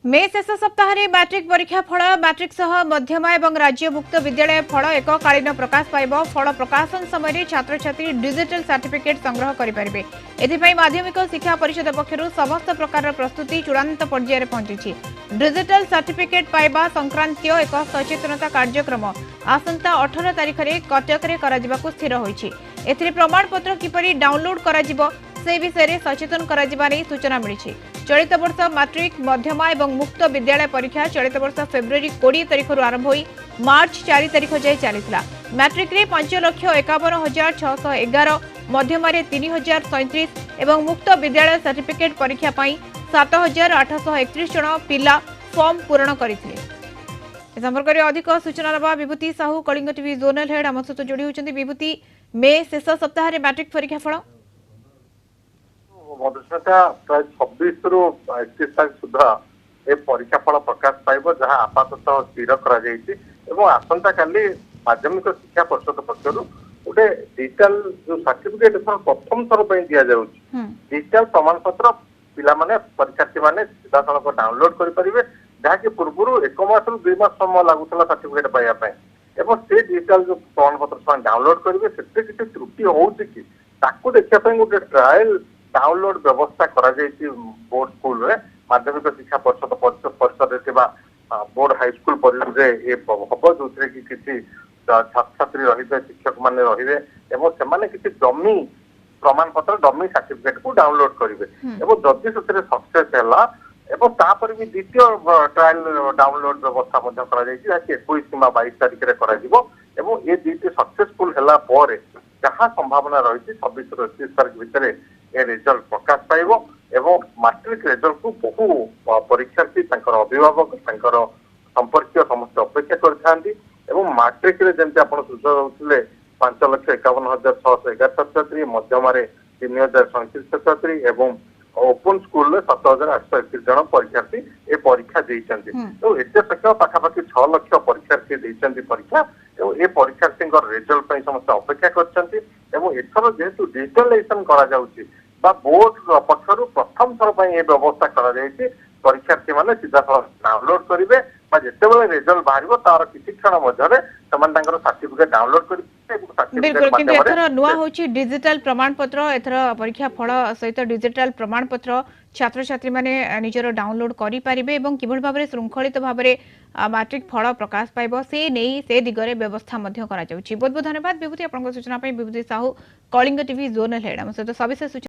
मे शेष सप्ताह मैट्रिक परीक्षा फल मैट्रिक सह मध्यम और राज्य मुक्त विद्यालय फल एककालीन प्रकाश पाइब। फल प्रकाशन समय छात्र छात्री डिजिटल सर्टिफिकेट संग्रह करेंगे। एथिपाई माध्यमिक शिक्षा परिषद पक्षर समस्त प्रकार प्रस्तुति चूड़ांत पर्यायर पहुंची। डिजिटल सर्टिफिकेट पाइबा संक्रांत एक सचेतनता कार्यक्रम आसंता 18 तारिख में कटक में स्थिर होईछि। एथिरे प्रमाणपत्र किपरि डाउनलोड करा से विषय सचेतन कराई सूचना मिली। चलित वर्ष मैट्रिक मध्यमा और मुक्त विद्यालय परीक्षा चलित वर्ष फेब्रुआरी 20 तारिख आरंभ हो मार्च 4 तारिख जाए चली। मैट्रिक रे 5,51,611, मध्यम 3,037 और मुक्त विद्यालय सर्टिफिकेट परीक्षा 7,831 जन पिला फॉर्म पूरण करते। संपर्क में अधिक सूचना रहा Vibhuti Sahu Kalinga TV zonal head आम सहित जोड़ी होती। विभूति, मे शेष सप्ताह मैट्रिक परीक्षा फल मधुस्मिता प्राय 26 रु 31 तारीख सुधा ए परीक्षा फल प्रकाश पाइब, जहां आपाततः स्थिर कर आसंता काली माध्यमिक शिक्षा परिषद पक्षर गोटे डिजिटाल जो सर्टिफिकेट प्रथम थर दि जाऊँगी। डिजिटाल प्रमाण पत्र पिला परीक्षार्थी मैंने सीधा सड़क डाउनलोड करेंगे, जहाँकि पूर्व 1 मास रु 2 मास समय लगुला सर्टिफिकेट पाइबा से डिजिटाल जो प्रमाण पत्र डाउनलोड करेंगे से किसी त्रुटि होती कि देखा गोटे ट्रायल डाउनलोड व्यवस्था बोर्ड स्कूल रे माध्यमिक शिक्षा परिषद बोर्ड हाई स्कूल परिसर हम जो किसी छात्र छात्री रही शिक्षक मैंने रही किसी डमी प्रमाण पत्र डमी सर्टिफिकेट को डाउनलोड करेंगे। जदि से सक्सेस है भी द्वितीय ट्रायल डाउनलोड व्यवस्था 21 किंवा 22 तारिख में ये दुईटी सक्सेसफुल है जहाँ संभावना रही 26 रु 31 तारिख भितर ए रिजल्ट प्रकाश पाइब एवं मैट्रिक रिजल्ट को बहु परीक्षार्थी अभिभावक संपर्क समस्त अपेक्षा करते। मैट्रिक जमी आप सूचना 5,51,611 छात्र छात्री, मध्यम 3,037 छात्र छात्री एवं ओपन स्कूल 7,831 जन परीक्षार्थी ए परीक्षा देइछन्ति। तो एते संख्या पाखापाखि 6 लाख परीक्षार्थी देइछन्ति परीक्षा ए परीक्षार्थी रिजल्ट समस्त अपेक्षा करछन्ति। एथर जेहेतु डिजिटलाइजेशन करा जाउछि बा बोर्ड पक्षर प्रथम थर ये व्यवस्था करा परीक्षार्थी मैंने सीधा डाउनलोड करेंगे जिते रिजल्ट बाहर तार किसी क्षण मध्य सर्टिफिकेट डाउनलोड बिल्कुल, किंतु एथर नुआ होची डिजिटल प्रमाण पत्र एथर परीक्षा फल सहित डिजिटल प्रमाण पत्र छात्र छात्री माने निजर डाउनलोड करि पारिबे एवं किभल भाबरे श्रृंखलित भाबरे मैट्रिक फल प्रकाश पाइबो से नहीं से दिगरे व्यवस्था मध्य करा जाउची। बहुत बहुत धन्यवाद विभूति आपन सूचना पई। Vibhuti Sahu Kalinga TV zonal head हम सहित सविशेष